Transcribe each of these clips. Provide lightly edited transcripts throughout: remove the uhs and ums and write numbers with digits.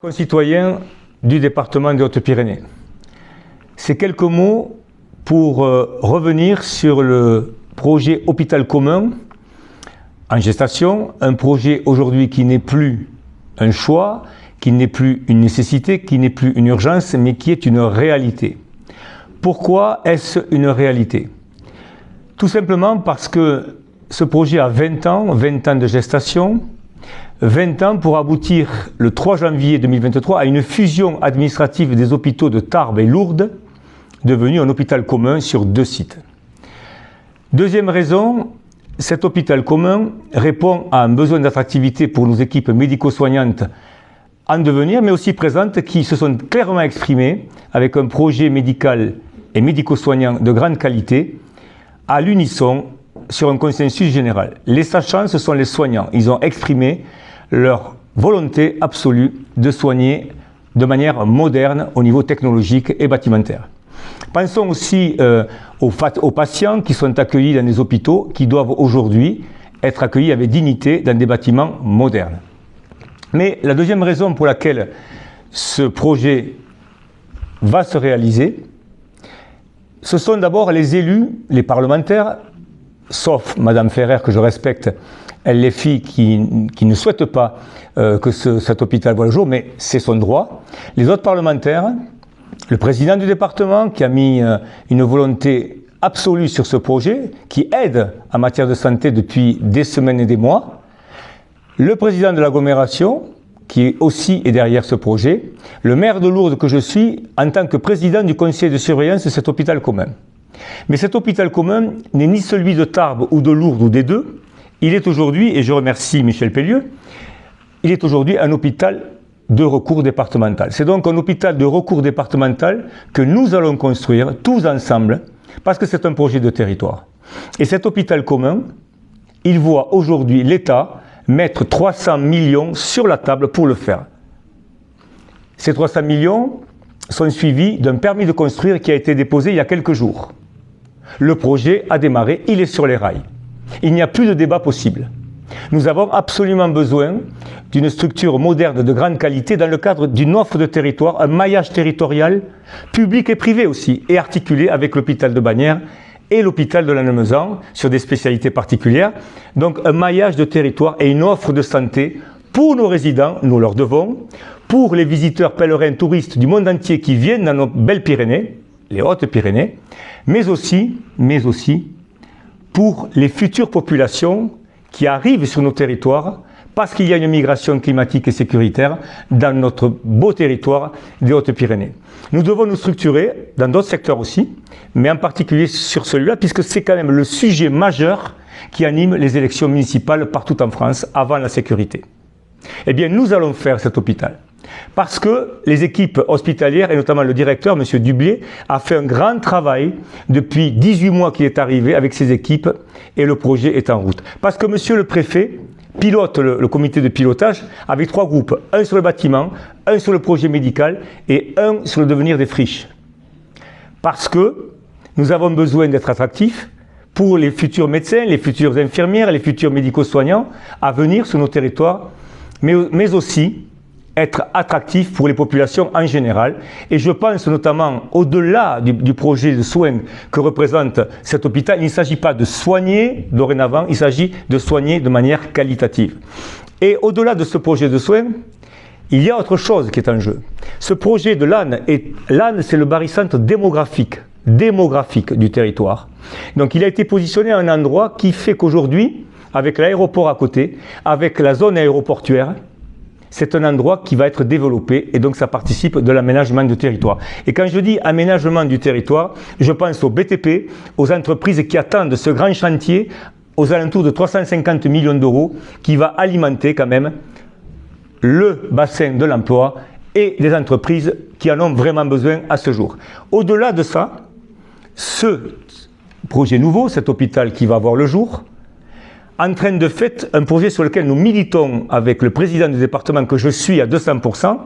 Concitoyens du département des Hautes-Pyrénées. Ces quelques mots pour revenir sur le projet hôpital commun en gestation, un projet aujourd'hui qui n'est plus un choix, qui n'est plus une nécessité, qui n'est plus une urgence, mais qui est une réalité. Pourquoi est-ce une réalité? Tout simplement parce que ce projet a 20 ans de gestation, 20 ans pour aboutir le 3 janvier 2023 à une fusion administrative des hôpitaux de Tarbes et Lourdes, devenu un hôpital commun sur 2 sites. Deuxième raison, cet hôpital commun répond à un besoin d'attractivité pour nos équipes médico-soignantes en devenir, mais aussi présentes, qui se sont clairement exprimées avec un projet médical et médico-soignant de grande qualité, à l'unisson, sur un consensus général. Les sachants, ce sont les soignants. Ils ont exprimé leur volonté absolue de soigner de manière moderne au niveau technologique et bâtimentaire. Pensons aussi aux patients qui sont accueillis dans des hôpitaux qui doivent aujourd'hui être accueillis avec dignité dans des bâtiments modernes. Mais la deuxième raison pour laquelle ce projet va se réaliser, ce sont d'abord les élus, les parlementaires, sauf Madame Ferrer, que je respecte, elle les filles qui ne souhaitent pas que cet hôpital voie le jour, mais c'est son droit. Les autres parlementaires, le président du département qui a mis une volonté absolue sur ce projet, qui aide en matière de santé depuis des semaines et des mois, le président de l'agglomération, qui aussi est derrière ce projet, le maire de Lourdes que je suis, en tant que président du conseil de surveillance de cet hôpital commun. Mais cet hôpital commun n'est ni celui de Tarbes ou de Lourdes ou des deux. Il est aujourd'hui, et je remercie Michel Pellieu, il est aujourd'hui un hôpital de recours départemental. C'est donc un hôpital de recours départemental que nous allons construire tous ensemble, parce que c'est un projet de territoire. Et cet hôpital commun, il voit aujourd'hui l'État mettre 300 millions sur la table pour le faire. Ces 300 millions sont suivis d'un permis de construire qui a été déposé il y a quelques jours. Le projet a démarré, il est sur les rails. Il n'y a plus de débat possible. Nous avons absolument besoin d'une structure moderne de grande qualité dans le cadre d'une offre de territoire, un maillage territorial, public et privé aussi, et articulé avec l'hôpital de Bagnères et l'hôpital de Lannemezan sur des spécialités particulières. Donc un maillage de territoire et une offre de santé pour nos résidents, nous leur devons, pour les visiteurs, pèlerins, touristes du monde entier qui viennent dans nos belles Pyrénées, les Hautes-Pyrénées, mais aussi pour les futures populations qui arrivent sur nos territoires parce qu'il y a une migration climatique et sécuritaire dans notre beau territoire des Hautes-Pyrénées. Nous devons nous structurer dans d'autres secteurs aussi, mais en particulier sur celui-là, puisque c'est quand même le sujet majeur qui anime les élections municipales partout en France avant la sécurité. Eh bien, nous allons faire cet hôpital. Parce que les équipes hospitalières, et notamment le directeur, M. Dublier, a fait un grand travail depuis 18 mois qu'il est arrivé avec ses équipes et le projet est en route. Parce que M. le préfet pilote le comité de pilotage avec 3 groupes, un sur le bâtiment, un sur le projet médical et un sur le devenir des friches. Parce que nous avons besoin d'être attractifs pour les futurs médecins, les futures infirmières, les futurs médico-soignants à venir sur nos territoires, mais aussi être attractif pour les populations en général. Et je pense notamment au-delà du projet de soins que représente cet hôpital, il ne s'agit pas de soigner dorénavant, il s'agit de soigner de manière qualitative. Et au-delà de ce projet de soins, il y a autre chose qui est en jeu. Ce projet de l'âne, c'est le barycentre démographique du territoire. Donc il a été positionné à un endroit qui fait qu'aujourd'hui, avec l'aéroport à côté, avec la zone aéroportuaire, c'est un endroit qui va être développé et donc ça participe de l'aménagement du territoire. Et quand je dis aménagement du territoire, je pense aux BTP, aux entreprises qui attendent ce grand chantier aux alentours de 350 millions d'euros qui va alimenter quand même le bassin de l'emploi et les entreprises qui en ont vraiment besoin à ce jour. Au-delà de ça, ce projet nouveau, cet hôpital qui va voir le jour, entraîne de fait un projet sur lequel nous militons avec le président du département que je suis à 200%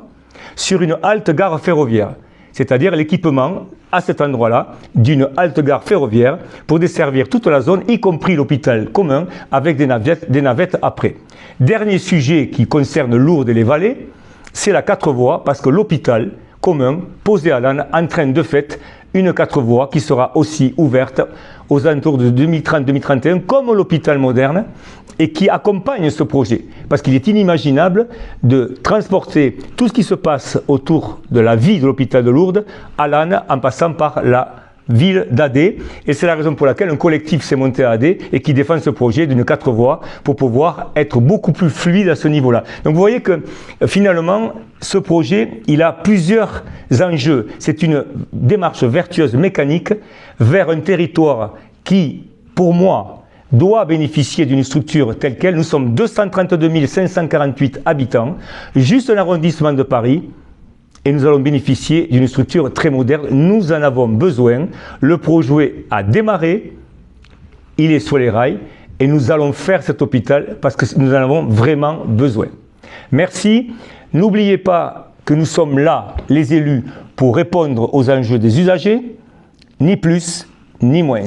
sur une halte-gare ferroviaire, c'est-à-dire l'équipement à cet endroit-là d'une halte-gare ferroviaire pour desservir toute la zone, y compris l'hôpital commun, avec des navettes après. Dernier sujet qui concerne Lourdes et les vallées, c'est la 4 voies parce que l'hôpital commun posé à l'âne entraîne de fait une 4 voies qui sera aussi ouverte aux alentours de 2030-2031 comme l'hôpital moderne et qui accompagne ce projet. Parce qu'il est inimaginable de transporter tout ce qui se passe autour de la vie de l'hôpital de Lourdes à l'âne en passant par la ville d'Adé, et c'est la raison pour laquelle un collectif s'est monté à Adé et qui défend ce projet d'une 4 voies pour pouvoir être beaucoup plus fluide à ce niveau-là. Donc vous voyez que finalement, ce projet, il a plusieurs enjeux. C'est une démarche vertueuse mécanique vers un territoire qui, pour moi, doit bénéficier d'une structure telle qu'elle. Nous sommes 232 548 habitants, juste un arrondissement de Paris, et nous allons bénéficier d'une structure très moderne. Nous en avons besoin. Le projet a démarré, il est sur les rails et nous allons faire cet hôpital parce que nous en avons vraiment besoin. Merci. N'oubliez pas que nous sommes là, les élus, pour répondre aux enjeux des usagers, ni plus ni moins.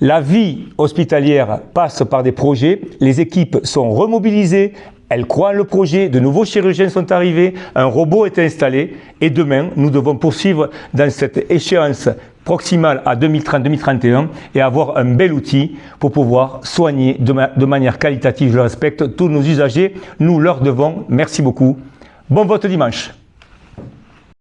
La vie hospitalière passe par des projets, les équipes sont remobilisées, elles croient en le projet, de nouveaux chirurgiens sont arrivés, un robot est installé et demain nous devons poursuivre dans cette échéance proximale à 2030-2031 et avoir un bel outil pour pouvoir soigner de manière qualitative, je le respecte, tous nos usagers. Nous leur devons. Merci beaucoup. Bon vote dimanche.